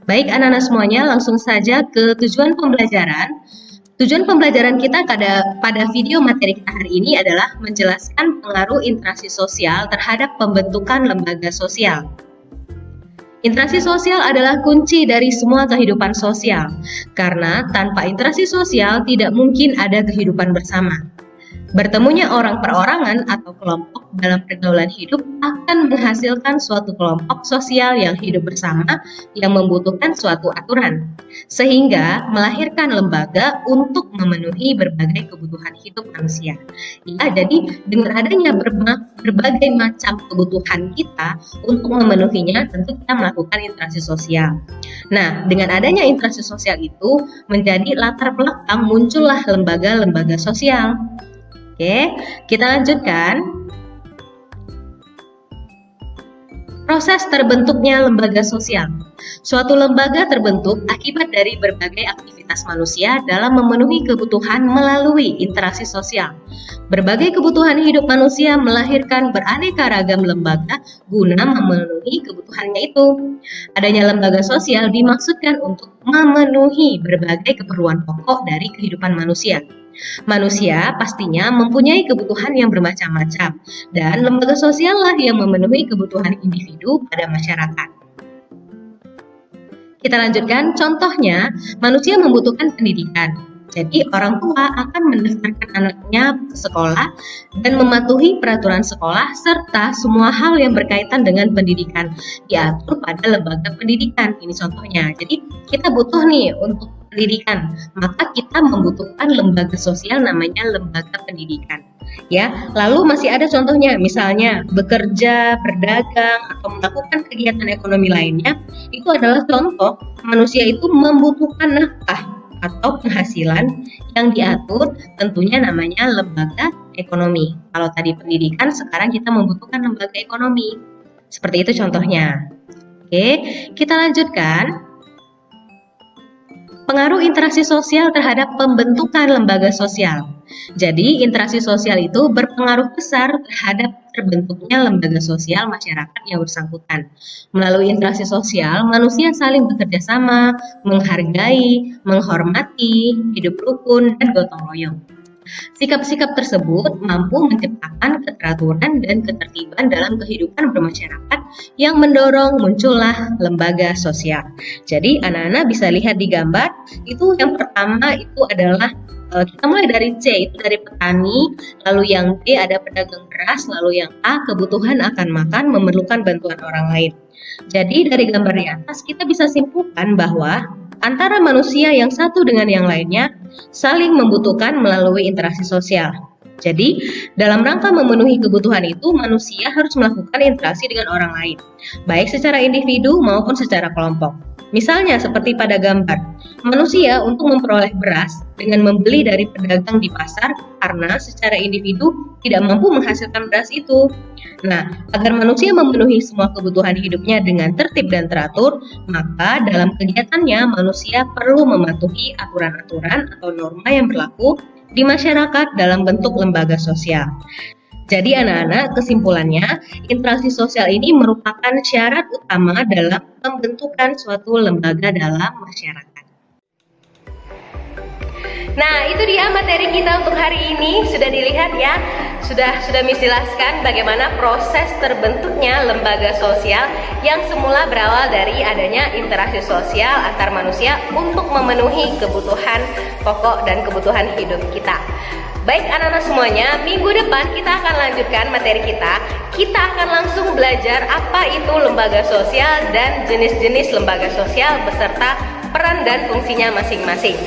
Baik anak-anak semuanya, langsung saja ke tujuan pembelajaran. Tujuan pembelajaran kita pada video materi kita hari ini adalah menjelaskan pengaruh interaksi sosial terhadap pembentukan lembaga sosial. Interaksi sosial adalah kunci dari semua kehidupan sosial, karena tanpa interaksi sosial tidak mungkin ada kehidupan bersama. Bertemunya orang perorangan atau kelompok dalam pergaulan hidup akan menghasilkan suatu kelompok sosial yang hidup bersama yang membutuhkan suatu aturan, sehingga melahirkan lembaga untuk memenuhi berbagai kebutuhan hidup manusia. Ya, jadi dengan adanya berbagai macam kebutuhan kita untuk memenuhinya, tentu kita melakukan interaksi sosial. Nah, dengan adanya interaksi sosial itu menjadi latar belakang muncullah lembaga-lembaga sosial. Oke, kita lanjutkan. Proses terbentuknya lembaga sosial. Suatu lembaga terbentuk akibat dari berbagai aktivitas manusia dalam memenuhi kebutuhan melalui interaksi sosial. Berbagai kebutuhan hidup manusia melahirkan beraneka ragam lembaga guna memenuhi kebutuhannya itu. Adanya lembaga sosial dimaksudkan untuk memenuhi berbagai keperluan pokok dari kehidupan manusia. Manusia pastinya mempunyai kebutuhan yang bermacam-macam, dan lembaga sosial lah yang memenuhi kebutuhan individu pada masyarakat. Kita lanjutkan, contohnya manusia membutuhkan pendidikan. Jadi orang tua akan mendaftarkan anaknya ke sekolah dan mematuhi peraturan sekolah serta semua hal yang berkaitan dengan pendidikan diatur pada lembaga pendidikan. Ini contohnya. Jadi kita butuh nih untuk pendidikan, maka kita membutuhkan lembaga sosial namanya lembaga pendidikan. Ya, lalu masih ada contohnya, misalnya bekerja, berdagang, atau melakukan kegiatan ekonomi lainnya, itu adalah contoh manusia itu membutuhkan nafkah atau penghasilan yang diatur, tentunya namanya lembaga ekonomi. Kalau tadi pendidikan, sekarang kita membutuhkan lembaga ekonomi. Seperti itu contohnya. Oke, kita lanjutkan. Pengaruh interaksi sosial terhadap pembentukan lembaga sosial. Jadi, interaksi sosial itu berpengaruh besar terhadap terbentuknya lembaga sosial masyarakat yang bersangkutan. Melalui interaksi sosial, manusia saling bekerja sama, menghargai, menghormati, hidup rukun, dan gotong royong. Sikap-sikap tersebut mampu menciptakan keteraturan dan ketertiban dalam kehidupan bermasyarakat yang mendorong muncullah lembaga sosial. Jadi anak-anak bisa lihat di gambar, itu yang pertama itu adalah kita mulai dari C, itu dari petani, lalu yang D ada pedagang beras, lalu yang A kebutuhan akan makan memerlukan bantuan orang lain. Jadi dari gambar di atas kita bisa simpulkan bahwa antara manusia yang satu dengan yang lainnya saling membutuhkan melalui interaksi sosial. Jadi, dalam rangka memenuhi kebutuhan itu, manusia harus melakukan interaksi dengan orang lain, baik secara individu maupun secara kelompok. Misalnya seperti pada gambar, manusia untuk memperoleh beras dengan membeli dari pedagang di pasar karena secara individu tidak mampu menghasilkan beras itu. Nah, agar manusia memenuhi semua kebutuhan hidupnya dengan tertib dan teratur, maka dalam kegiatannya manusia perlu mematuhi aturan-aturan atau norma yang berlaku di masyarakat dalam bentuk lembaga sosial. Jadi anak-anak, kesimpulannya, interaksi sosial ini merupakan syarat utama dalam pembentukan suatu lembaga dalam masyarakat. Nah, itu dia materi kita untuk hari ini. Sudah dilihat ya, sudah Miss jelaskan bagaimana proses terbentuknya lembaga sosial yang semula berawal dari adanya interaksi sosial antar manusia untuk memenuhi kebutuhan pokok dan kebutuhan hidup kita. Baik anak-anak semuanya, minggu depan kita akan lanjutkan materi kita. Kita akan langsung belajar apa itu lembaga sosial dan jenis-jenis lembaga sosial beserta peran dan fungsinya masing-masing.